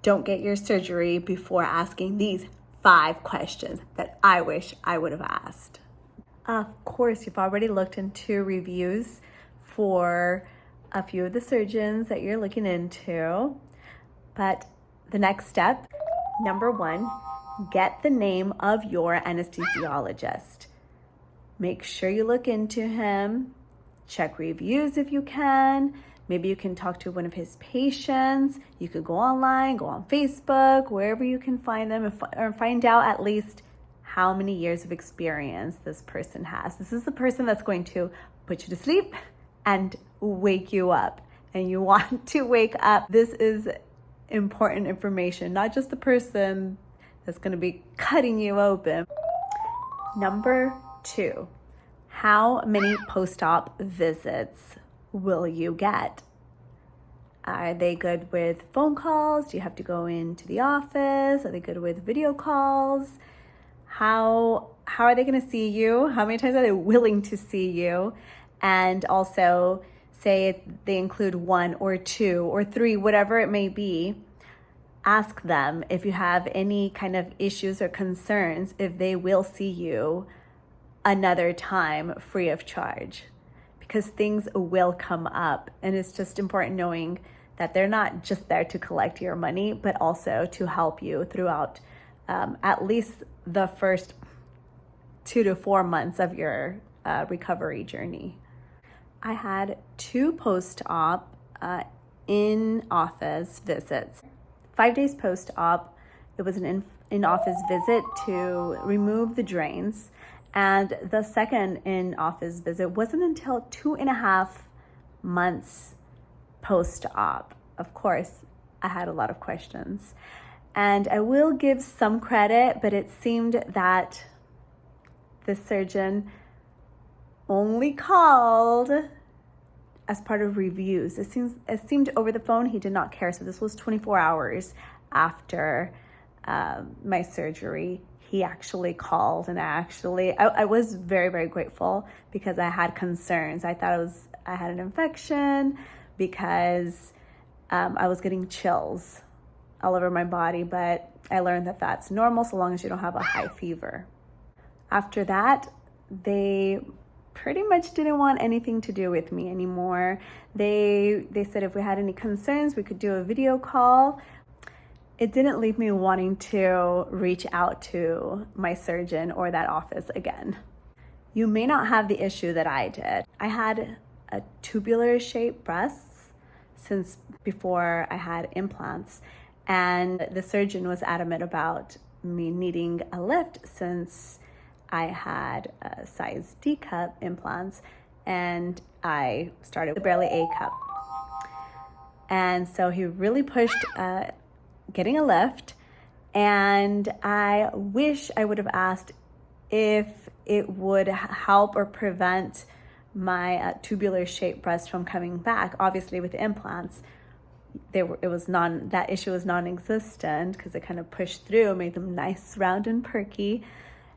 Don't get your surgery before asking these 5 questions that I wish I would have asked. Of course, you've already looked into reviews for a few of the surgeons that you're looking into, but the next step, number 1, get the name of your anesthesiologist. Make sure you look into him, check reviews if you can. Maybe you can talk to one of his patients. You could go online, go on Facebook, wherever you can find them, or find out at least how many years of experience this person has. This is the person that's going to put you to sleep and wake you up. And you want to wake up. This is important information, not just the person that's going to be cutting you open. Number 2, how many post-op visits will you get? Are they good with phone calls? Do you have to go into the office? Are they good with video calls? How are they going to see you? How many times are they willing to see you? And also, say they include 1 or 2 or 3, whatever it may be, ask them if you have any kind of issues or concerns, if they will see you another time free of charge. Because things will come up, and it's just important knowing that they're not just there to collect your money, but also to help you throughout at least the first 2 to 4 months of your recovery journey. I had 2 post-op in-office visits. 5 days post-op, it was an in-office visit to remove the drains. And the second in-office visit wasn't until 2.5 months post-op. Of course, I had a lot of questions. And I will give some credit, but it seemed that the surgeon only called as part of reviews. It seemed over the phone he did not care. So this was 24 hours after my surgery. He actually called, and I was very, very grateful because I had concerns. I thought I had an infection because I was getting chills all over my body, but I learned that that's normal so long as you don't have a high fever. After that, they pretty much didn't want anything to do with me anymore. They said if we had any concerns, we could do a video call. It didn't leave me wanting to reach out to my surgeon or that office again. You may not have the issue that I did. I had a tubular shaped breasts since before I had implants, and the surgeon was adamant about me needing a lift since I had a size D cup implants and I started with barely A cup. And so he really pushed getting a lift, and I wish I would have asked if it would help or prevent my tubular shaped breast from coming back. Obviously with the implants, that issue was non-existent because it kind of pushed through, made them nice, round, and perky.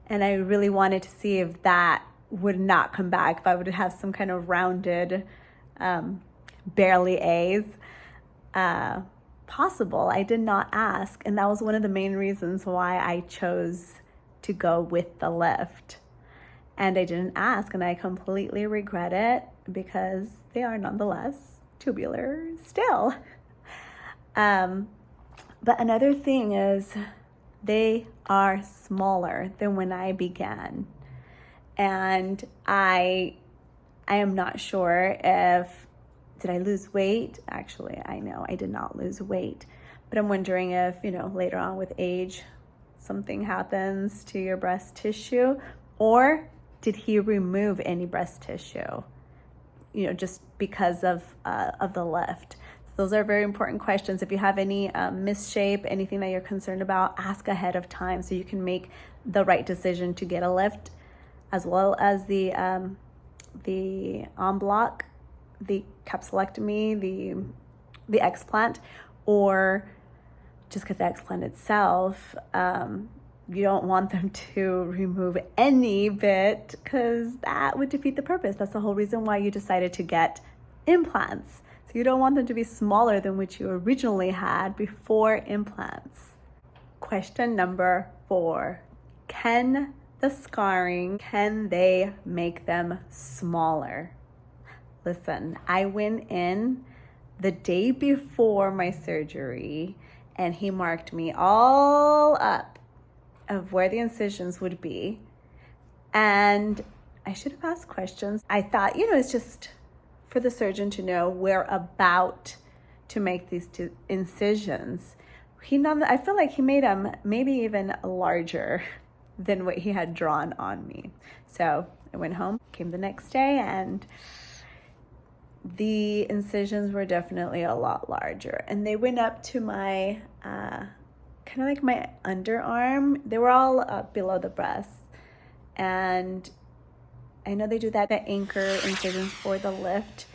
And I really wanted to see if that would not come back, if I would have some kind of rounded, barely A's. Possible. I did not ask, and that was one of the main reasons why I chose to go with the lift. And I didn't ask, and I completely regret it because they are nonetheless tubular still. But another thing is they are smaller than when I began, and I am not sure if did I lose weight? Actually, I know I did not lose weight, but I'm wondering if, later on with age, something happens to your breast tissue, or did he remove any breast tissue, just because of the lift? Those are very important questions. If you have any misshape, anything that you're concerned about, ask ahead of time so you can make the right decision to get a lift, as well as the en bloc, the capsulectomy, the explant, or just get the explant itself. You don't want them to remove any bit because that would defeat the purpose. That's the whole reason why you decided to get implants. So you don't want them to be smaller than what you originally had before implants. Question number 4. Can they make them smaller? Listen, I went in the day before my surgery and he marked me all up of where the incisions would be. And I should have asked questions. I thought, it's just for the surgeon to know where about to make these 2 incisions. I feel like he made them maybe even larger than what he had drawn on me. So I went home, came the next day, and the incisions were definitely a lot larger. And they went up to my, kind of like my underarm. They were all below the breast. And I know they do that to anchor incisions for the lift,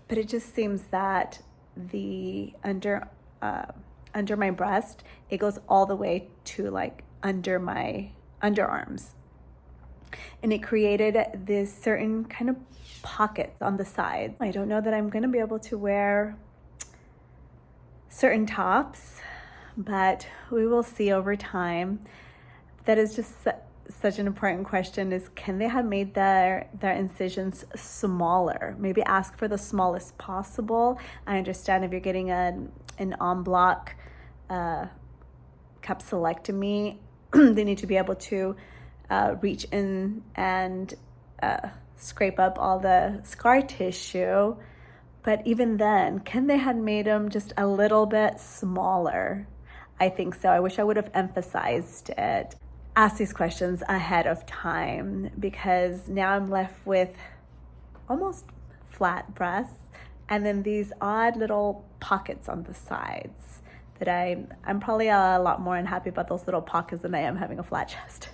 but it just seems that the under my breast, it goes all the way to like under my underarms. And it created this certain kind of pockets on the sides. I don't know that I'm gonna be able to wear certain tops, but we will see over time. That is just such an important question, is can they have made their incisions smaller? Maybe ask for the smallest possible. I understand if you're getting an en bloc capsulectomy, they need to be able to reach in and scrape up all the scar tissue. But even then, can they have made them just a little bit smaller? I think so. I wish I would have emphasized it. Ask these questions ahead of time, because now I'm left with almost flat breasts and then these odd little pockets on the sides that I'm probably a lot more unhappy about those little pockets than I am having a flat chest,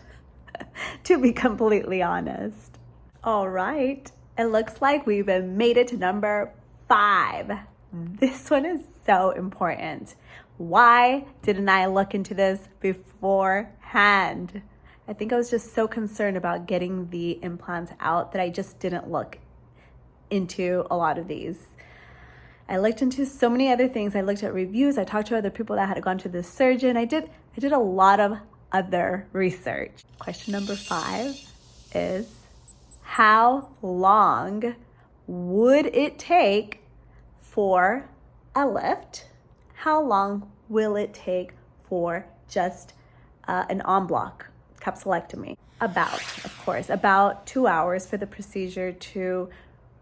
to be completely honest. All right, it looks like we've made it to number 5. This one is so important. Why didn't I look into this beforehand? I think I was just so concerned about getting the implants out that I just didn't look into a lot of these. I looked into so many other things. I looked at reviews. I talked to other people that had gone to the surgeon. I did a lot of other research. Question number 5 is, how long would it take for a lift? How long will it take for just an en bloc capsulectomy? About 2 hours for the procedure to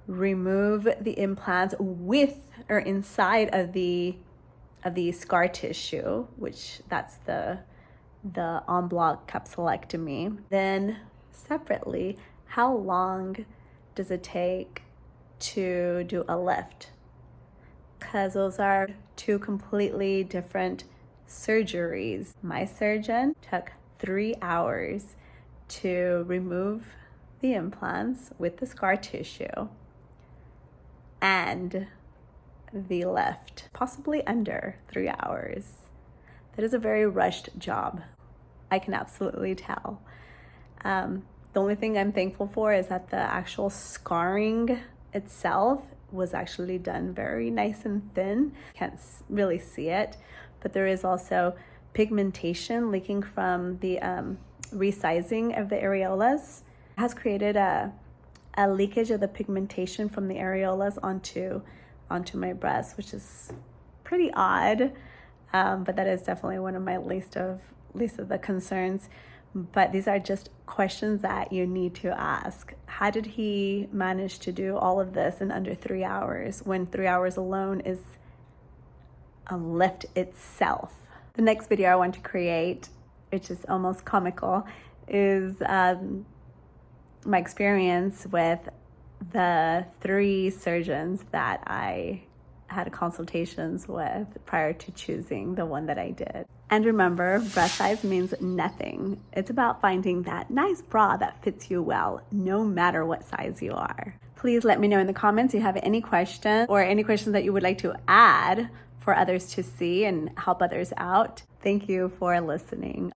remove the implants with or inside of the scar tissue, which that's the en bloc capsulectomy. Then separately, how long does it take to do a lift? Because those are 2 completely different surgeries. My surgeon took 3 hours to remove the implants with the scar tissue and the lift, possibly under 3 hours. That is a very rushed job. I can absolutely tell. The only thing I'm thankful for is that the actual scarring itself was actually done very nice and thin. Can't really see it, but there is also pigmentation leaking from the resizing of the areolas. It has created a leakage of the pigmentation from the areolas onto my breast, which is pretty odd, but that is definitely one of my least of the concerns. But these are just questions that you need to ask. How did he manage to do all of this in under 3 hours, when 3 hours alone is a lift itself? The next video I want to create, which is almost comical, is my experience with the 3 surgeons that I had consultations with prior to choosing the one that I did. And remember, breast size means nothing. It's about finding that nice bra that fits you well, no matter what size you are. Please let me know in the comments if you have any questions or any questions that you would like to add for others to see and help others out. Thank you for listening.